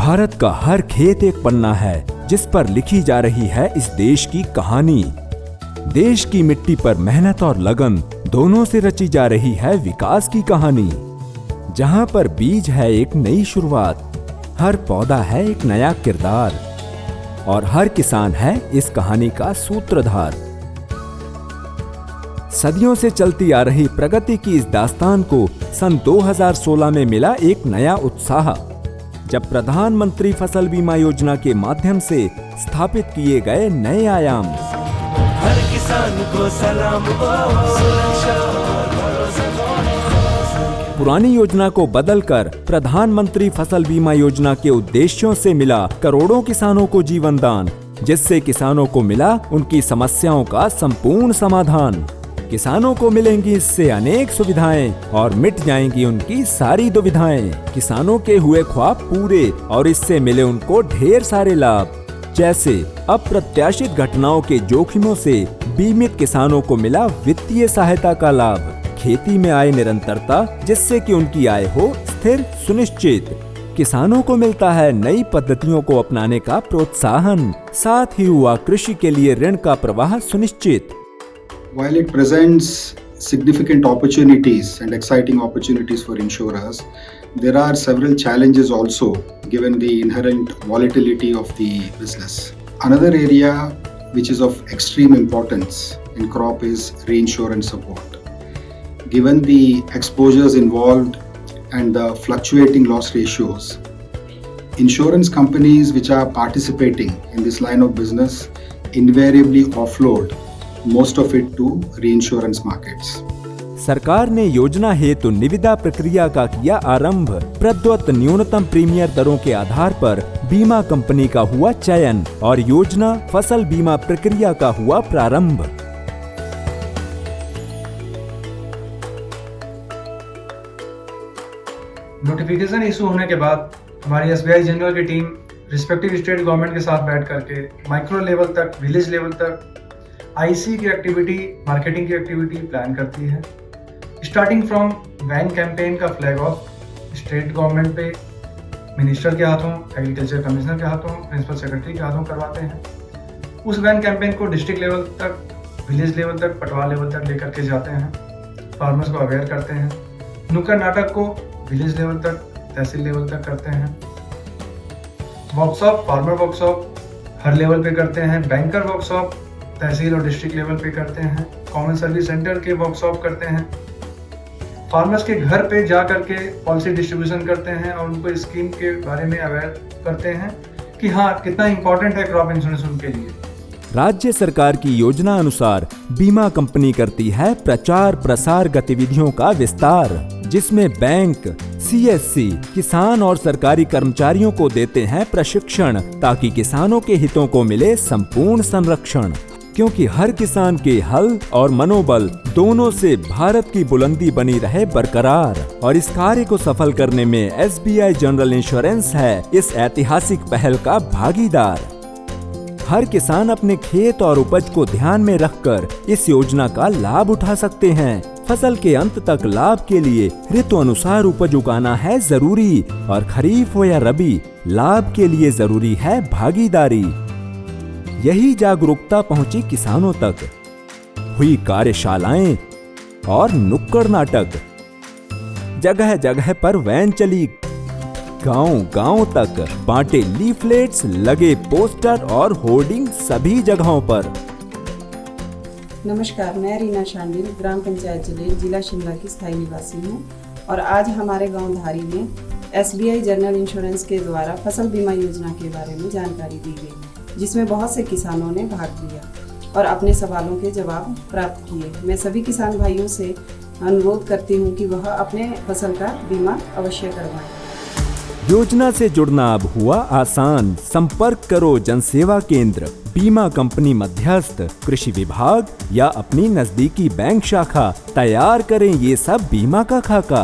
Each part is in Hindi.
भारत का हर खेत एक पन्ना है जिस पर लिखी जा रही है इस देश की कहानी। देश की मिट्टी पर मेहनत और लगन दोनों से रची जा रही है विकास की कहानी। जहां पर बीज है एक नई शुरुआत, हर पौधा है एक नया किरदार और हर किसान है इस कहानी का सूत्रधार। सदियों से चलती आ रही प्रगति की इस दास्तान को सन 2016 में मिला एक नया उत्साह, जब प्रधानमंत्री फसल बीमा योजना के माध्यम से स्थापित किए गए नए आयाम। हर किसान को सलाम, पुरानी योजना को बदलकर प्रधानमंत्री फसल बीमा योजना के उद्देश्यों से मिला करोड़ों किसानों को जीवन दान, जिससे किसानों को मिला उनकी समस्याओं का संपूर्ण समाधान। किसानों को मिलेंगी इससे अनेक सुविधाएं और मिट जाएंगी उनकी सारी दुविधाएं। किसानों के हुए ख्वाब पूरे और इससे मिले उनको ढेर सारे लाभ, जैसे अप्रत्याशित घटनाओं के जोखिमों से बीमित किसानों को मिला वित्तीय सहायता का लाभ, खेती में आय निरंतरता जिससे कि उनकी आय हो स्थिर सुनिश्चित। किसानों को मिलता है नई पद्धतियों को अपनाने का प्रोत्साहन, साथ ही हुआ कृषि के लिए ऋण का प्रवाह सुनिश्चित। While it presents significant opportunities and exciting opportunities for insurers, there are several challenges also given the inherent volatility of the business. Another area which is of extreme importance in crop is reinsurance support. Given the exposures involved and the fluctuating loss ratios, insurance companies which are participating in this line of business invariably offload most of it to reinsurance markets. सरकार ने योजना हेतु निविदा प्रक्रिया का किया आरंभ। प्रदत्त न्यूनतम प्रीमियर दरों के आधार पर बीमा कंपनी का हुआ चयन और योजना फसल बीमा प्रक्रिया का हुआ प्रारंभ। नोटिफिकेशन इशू होने के बाद हमारी SBI जनरल की टीम रिस्पेक्टिव स्टेट गवर्नमेंट के साथ बैठ करके माइक्रो लेवल तक, विलेज लेवल तक IC की एक्टिविटी, मार्केटिंग की एक्टिविटी प्लान करती है। स्टार्टिंग फ्रॉम वैन कैंपेन का फ्लैग ऑफ स्टेट गवर्नमेंट पे मिनिस्टर के हाथों, एग्रीकल्चर कमिश्नर के हाथों, प्रिंसिपल सेक्रेटरी के हाथों करवाते हैं। उस वैन कैंपेन को डिस्ट्रिक्ट लेवल तक, विलेज लेवल तक, पटवार लेवल तक लेकर के जाते हैं, फार्मर्स को अवेयर करते हैं। नुक्कड़ नाटक को विलेज लेवल तक, तहसील लेवल तक करते हैं। वर्कशॉप, फार्मर वर्कशॉप हर लेवल पे करते हैं। बैंकर वर्कशॉप तहसील और डिस्ट्रिक्ट लेवल पे करते हैं। कॉमन सर्विस सेंटर के वर्कशॉप करते हैं। फार्मर्स के घर पे जा करके पॉलिसी डिस्ट्रीब्यूशन करते हैं और उनको स्कीम के बारे में अवेयर करते हैं कि हाँ कितना इम्पोर्टेंट है क्रॉप इंश्योरेंस उनके लिए। राज्य सरकार की योजना अनुसार बीमा कंपनी करती है प्रचार प्रसार गतिविधियों का विस्तार, जिसमें बैंक, CSC किसान और सरकारी कर्मचारियों को देते हैं प्रशिक्षण, ताकि किसानों के हितों को मिले संपूर्ण संरक्षण। क्योंकि हर किसान के हल और मनोबल दोनों से भारत की बुलंदी बनी रहे बरकरार, और इस कार्य को सफल करने में SBI जनरल इंश्योरेंस है इस ऐतिहासिक पहल का भागीदार। हर किसान अपने खेत और उपज को ध्यान में रखकर इस योजना का लाभ उठा सकते हैं। फसल के अंत तक लाभ के लिए ऋतु अनुसार उपज उगाना है जरूरी, और खरीफ हो या रबी लाभ के लिए जरूरी है भागीदारी। यही जागरूकता पहुंची किसानों तक। हुई कार्यशालाएं और नुक्कड़ नाटक, जगह जगह पर वैन चली, गांव-गांव तक बांटे लीफलेट्स, लगे पोस्टर और होर्डिंग सभी जगहों पर। नमस्कार, मैं रीना शांडिल, ग्राम पंचायत जलेल, जिला शिमला की स्थायी निवासी हूँ और आज हमारे गांव धारी में SBI जनरल इंश्योरेंस के द्वारा फसल बीमा योजना के बारे में जानकारी दी गई, जिसमें बहुत से किसानों ने भाग लिया और अपने सवालों के जवाब प्राप्त किए। मैं सभी किसान भाइयों से अनुरोध करती हूँ कि वह अपने फसल का बीमा अवश्य करवाएं। योजना से जुड़ना अब हुआ आसान। संपर्क करो जनसेवा केंद्र, बीमा कंपनी मध्यस्थ, कृषि विभाग या अपनी नजदीकी बैंक शाखा। तैयार करें ये सब बीमा का खाका।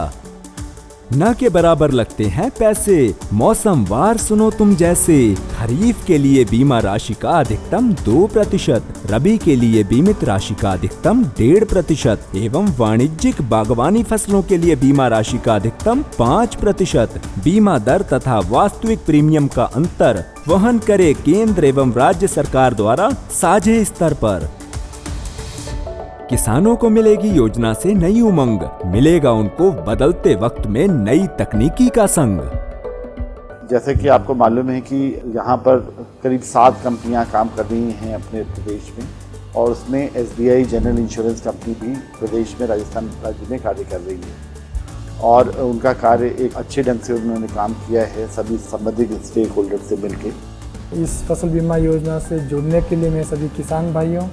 न के बराबर लगते हैं पैसे, मौसम वार सुनो तुम जैसे। खरीफ के लिए बीमा राशि का अधिकतम 2%, रबी के लिए बीमित राशि का अधिकतम 1.5% एवं वाणिज्यिक बागवानी फसलों के लिए बीमा राशि का अधिकतम 5%। बीमा दर तथा वास्तविक प्रीमियम का अंतर वहन करे केंद्र एवं राज्य सरकार द्वारा साझे स्तर पर। किसानों को मिलेगी योजना से नई उमंग, मिलेगा उनको बदलते वक्त में नई तकनीकी का संग। जैसे कि आपको मालूम है कि यहाँ पर करीब 7 कंपनियाँ काम कर रही हैं अपने प्रदेश में, और उसमें SBI जनरल इंश्योरेंस कंपनी भी प्रदेश में, राजस्थान राज्य में कार्य कर रही है। और उनका कार्य एक अच्छे ढंग से उन्होंने काम किया है सभी संबंधित स्टेक होल्डर से मिलकर। इस फसल बीमा योजना से जुड़ने के लिए मैं सभी किसान भाइयों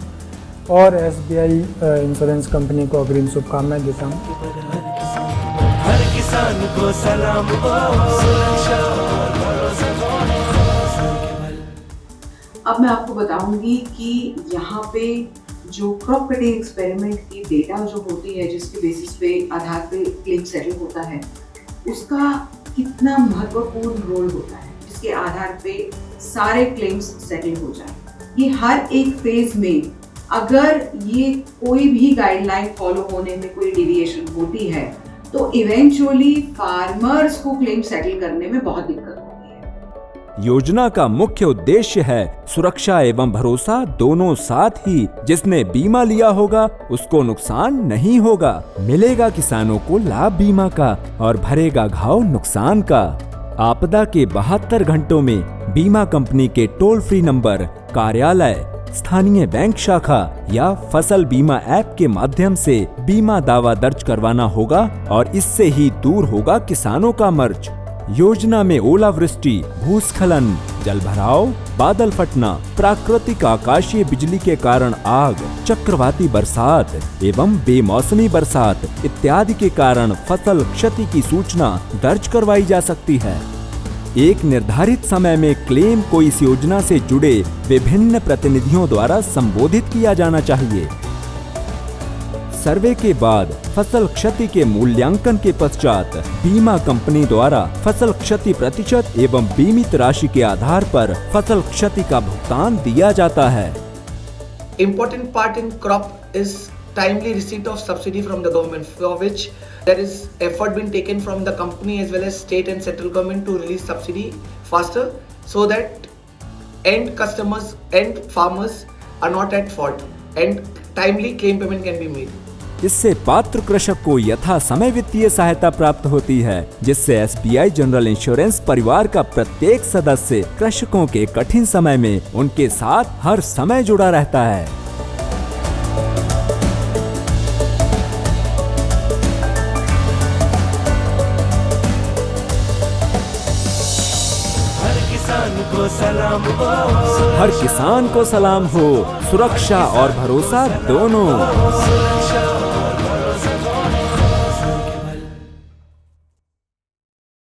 और SBI इंश्योरेंस कंपनी को अग्रिम शुभकामनाएं देता हूँ। हर किसान को सलाम, सुरक्षा और भरोसा। अब मैं आपको बताऊंगी कि यहाँ पे जो क्रॉप कटिंग एक्सपेरिमेंट की डेटा जो होती है, जिसके बेसिस पे आधार पे क्लेम सेटल होता है, उसका कितना महत्वपूर्ण रोल होता है, जिसके आधार पे सारे क्लेम्स सेटल हो जाए। ये हर एक फेज में अगर ये कोई भी गाइडलाइन फॉलो होने में कोई डिविएशन होती है तो इवेंचुअली फार्मर्स को क्लेम सेटल करने में बहुत दिक्कत होती है। योजना का मुख्य उद्देश्य है सुरक्षा एवं भरोसा दोनों साथ ही। जिसने बीमा लिया होगा उसको नुकसान नहीं होगा, मिलेगा किसानों को लाभ बीमा का और भरेगा घाव नुकसान का। आपदा के 72 घंटों में बीमा कंपनी के टोल फ्री नंबर, कार्यालय, स्थानीय बैंक शाखा या फसल बीमा ऐप के माध्यम से बीमा दावा दर्ज करवाना होगा और इससे ही दूर होगा किसानों का मर्ज। योजना में ओलावृष्टि, भूस्खलन, जलभराव, बादल फटना, प्राकृतिक आकाशीय बिजली के कारण आग, चक्रवाती बरसात एवं बेमौसमी बरसात इत्यादि के कारण फसल क्षति की सूचना दर्ज करवाई जा सकती है। एक निर्धारित समय में क्लेम को इस योजना से जुड़े विभिन्न प्रतिनिधियों द्वारा संबोधित किया जाना चाहिए। सर्वे के बाद फसल क्षति के मूल्यांकन के पश्चात बीमा कंपनी द्वारा फसल क्षति प्रतिशत एवं बीमित राशि के आधार पर फसल क्षति का भुगतान दिया जाता है। Important part in crop is timely receipt of subsidy from the government, for which there is effort been taken from the company as well as state and central government to release subsidy faster, so that end customers and farmers are not at fault and timely claim payment can be made। इससे पात्र कृषक को यथा समय वित्तीय सहायता प्राप्त होती है, जिससे SBI जनरल इंश्योरेंस परिवार का प्रत्येक सदस्य कृषकों के कठिन समय में उनके साथ हर समय जुड़ा रहता है। हर किसान को सलाम हो, सुरक्षा और भरोसा दोनों।